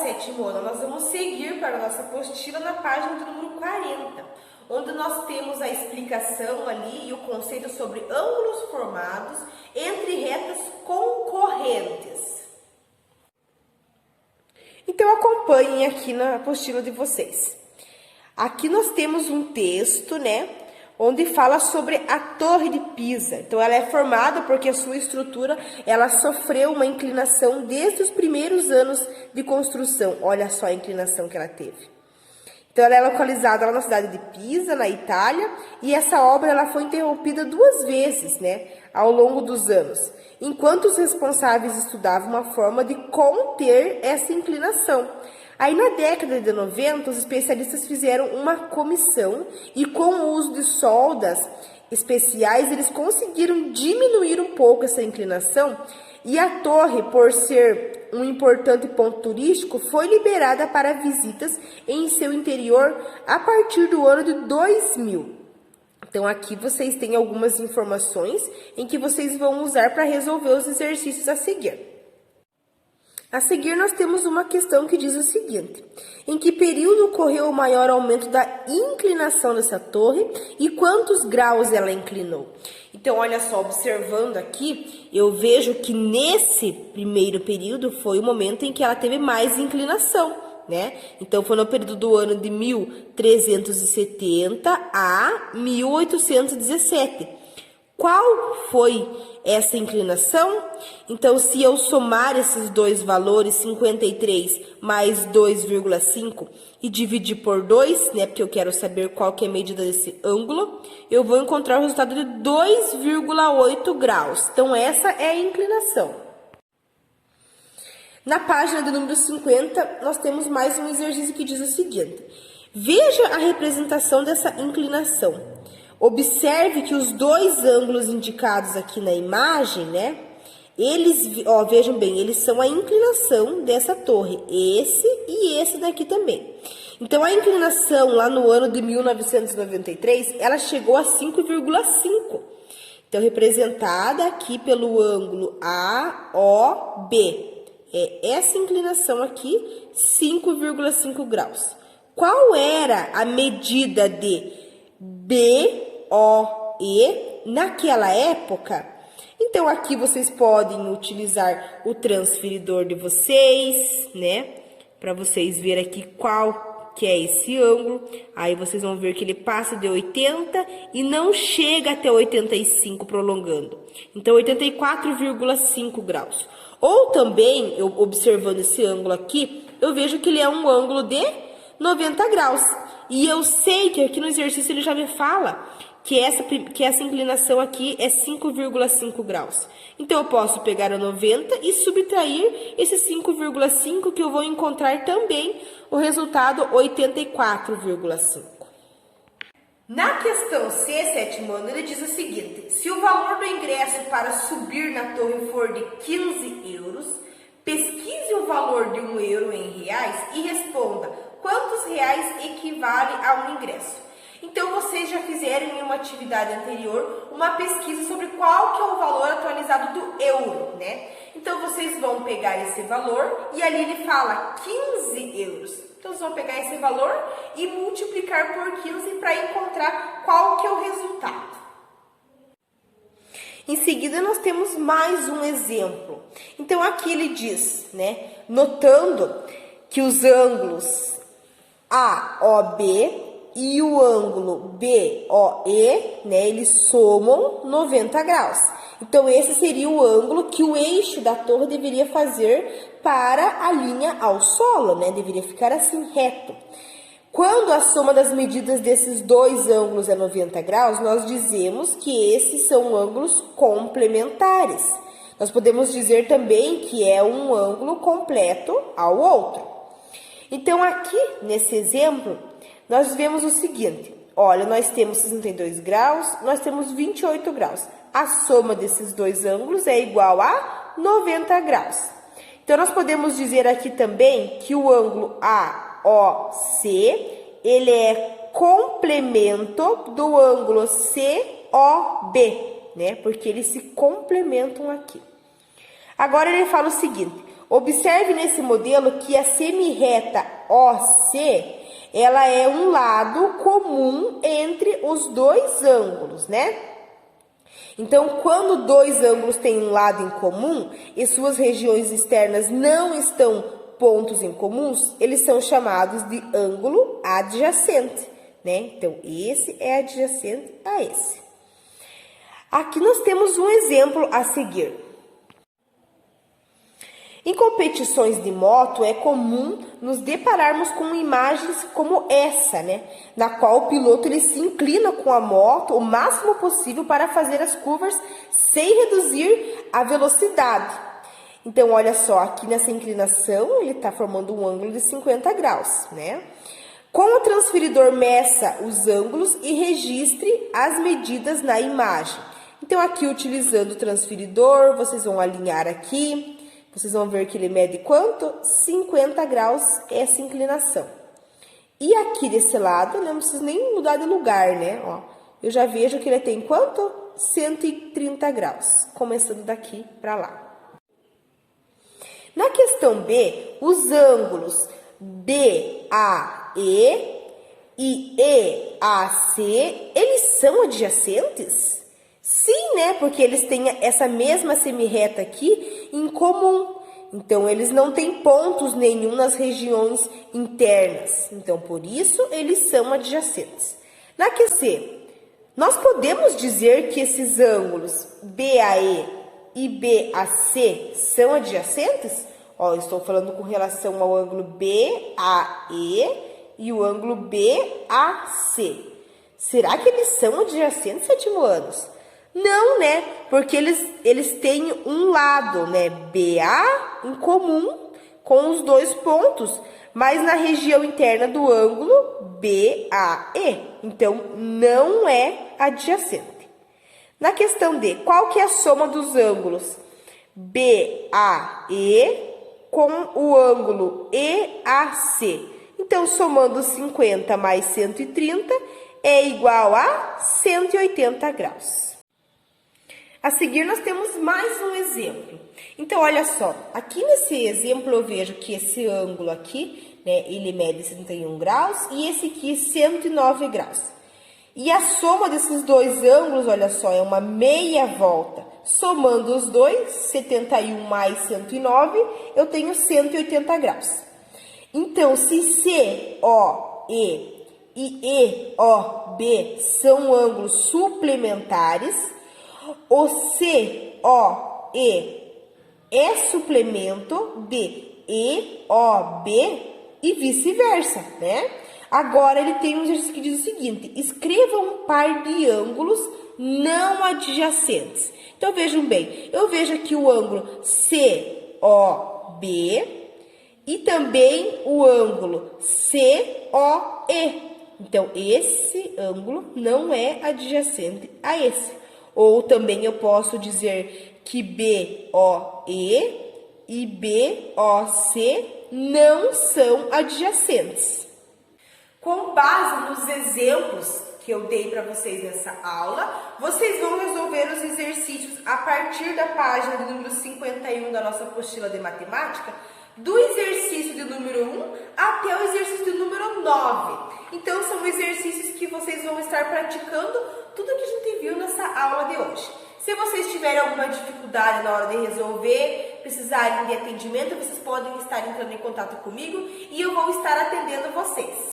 sétimo ano, nós vamos seguir para a nossa apostila na página do número 40, onde nós temos a explicação ali e o conceito sobre ângulos formados entre retas concorrentes. Então acompanhem aqui na apostila de vocês. Aqui nós temos um texto, né, onde fala sobre a Torre de Pisa. Então ela é formada porque a sua estrutura, ela sofreu uma inclinação desde os primeiros anos de construção. Olha só a inclinação que ela teve. Então ela é localizada lá na cidade de Pisa, na Itália, e essa obra ela foi interrompida 2 vezes, né, ao longo dos anos, enquanto os responsáveis estudavam uma forma de conter essa inclinação. Aí na década de 90, os especialistas fizeram uma comissão e com o uso de soldas especiais, eles conseguiram diminuir um pouco essa inclinação e a torre, por ser um importante ponto turístico, foi liberada para visitas em seu interior a partir do ano de 2000. Então aqui vocês têm algumas informações em que vocês vão usar para resolver os exercícios a seguir. A seguir, nós temos uma questão que diz o seguinte: em que período ocorreu o maior aumento da inclinação dessa torre e quantos graus ela inclinou? Então, olha só, observando aqui, eu vejo que nesse primeiro período foi o momento em que ela teve mais inclinação, né? Então, foi no período do ano de 1370 a 1817. Qual foi essa inclinação? Então, se eu somar esses dois valores, 53 mais 2,5, e dividir por 2, né, porque eu quero saber qual que é a medida desse ângulo, eu vou encontrar o resultado de 2,8 graus. Então, essa é a inclinação. Na página do número 50, nós temos mais um exercício que diz o seguinte: veja a representação dessa inclinação. Observe que os dois ângulos indicados aqui na imagem, né? Eles, ó, vejam bem, eles são a inclinação dessa torre, esse e esse daqui também. Então, a inclinação lá no ano de 1993, ela chegou a 5,5. Então, representada aqui pelo ângulo AOB. É essa inclinação aqui, 5,5 graus. Qual era a medida de BOE naquela época? Então, aqui vocês podem utilizar o transferidor de vocês, né? Para vocês verem aqui qual que é esse ângulo. Aí vocês vão ver que ele passa de 80 e não chega até 85, prolongando. Então, 84,5 graus. Ou também, eu observando esse ângulo aqui, eu vejo que ele é um ângulo de 90 graus. E eu sei que aqui no exercício ele já me fala que essa inclinação aqui é 5,5 graus. Então, eu posso pegar a 90 e subtrair esse 5,5, que eu vou encontrar também o resultado 84,5. Na questão C, sétimo ano, ele diz o seguinte: se o valor do ingresso para subir na torre for de 15 euros, pesquise o valor de 1 euro em reais e responda quantos reais equivale a um ingresso. Então, vocês já fizeram em uma atividade anterior uma pesquisa sobre qual que é o valor atualizado do euro, né? Então, vocês vão pegar esse valor e ali ele fala 15 euros. Então, vocês vão pegar esse valor e multiplicar por 15 para encontrar qual que é o resultado. Em seguida, nós temos mais um exemplo. Então, aqui ele diz, né? Notando que os ângulos AOB e o ângulo BOE, né, eles somam 90 graus. Então, esse seria o ângulo que o eixo da torre deveria fazer para a linha ao solo, né? Deveria ficar assim, reto. Quando a soma das medidas desses dois ângulos é 90 graus, nós dizemos que esses são ângulos complementares. Nós podemos dizer também que é um ângulo completo ao outro. Então, aqui, nesse exemplo, nós vemos o seguinte: olha, nós temos 62 graus, nós temos 28 graus. A soma desses dois ângulos é igual a 90 graus. Então, nós podemos dizer aqui também que o ângulo AOC, ele é complemento do ângulo COB, né? Porque eles se complementam aqui. Agora, ele fala o seguinte: Observe nesse modelo que a semirreta OC, ela é um lado comum entre os dois ângulos, né? Então, quando dois ângulos têm um lado em comum e suas regiões externas não estão pontos em comuns, eles são chamados de ângulo adjacente, né? Então, esse é adjacente a esse. Aqui nós temos um exemplo a seguir. Em competições de moto, é comum nos depararmos com imagens como essa, né? Na qual o piloto ele se inclina com a moto o máximo possível para fazer as curvas sem reduzir a velocidade. Então, olha só, aqui nessa inclinação, ele está formando um ângulo de 50 graus, né? Com o transferidor, meça os ângulos e registre as medidas na imagem. Então, aqui, utilizando o transferidor, vocês vão alinhar aqui. Vocês vão ver que ele mede quanto? 50 graus essa inclinação. E aqui desse lado, não preciso nem mudar de lugar, né? Ó, eu já vejo que ele tem quanto? 130 graus, começando daqui para lá. Na questão B, os ângulos BAE e EAC, eles são adjacentes? Sim, né? Porque eles têm essa mesma semirreta aqui em comum. Então, eles não têm pontos nenhum nas regiões internas. Então, por isso, eles são adjacentes. Na questão C, nós podemos dizer que esses ângulos BAE e BAC são adjacentes? Ó, eu estou falando com relação ao ângulo BAE e o ângulo BAC. Será que eles são adjacentes, sétimo anos? Não, né? Porque eles têm um lado, né? BA em comum com os dois pontos, mas na região interna do ângulo BAE. Então, não é adjacente. Na questão D, qual que é a soma dos ângulos BAE com o ângulo EAC? Então, somando 50 mais 130 é igual a 180 graus. A seguir, nós temos mais um exemplo. Então, olha só, aqui nesse exemplo eu vejo que esse ângulo aqui, né, ele mede 61 graus e esse aqui 109 graus. E a soma desses dois ângulos, olha só, é uma meia volta. Somando os dois, 71 mais 109, eu tenho 180 graus. Então, se COE e EOB são ângulos suplementares, o COE é suplemento de EOB e vice-versa, né? Agora, ele tem um exercício que diz o seguinte: escreva um par de ângulos não adjacentes. Então, vejam bem, eu vejo aqui o ângulo COB e também o ângulo COE. Então, esse ângulo não é adjacente a esse. Ou também eu posso dizer que BOE e BOC não são adjacentes. Com base nos exemplos que eu dei para vocês nessa aula, vocês vão resolver os exercícios a partir da página do número 51 da nossa apostila de matemática, do exercício de número 1 até o exercício de número 9. Então, são exercícios que vocês vão estar praticando tudo que a gente viu nessa aula de hoje. Se vocês tiverem alguma dificuldade na hora de resolver, precisarem de atendimento, vocês podem estar entrando em contato comigo e eu vou estar atendendo vocês.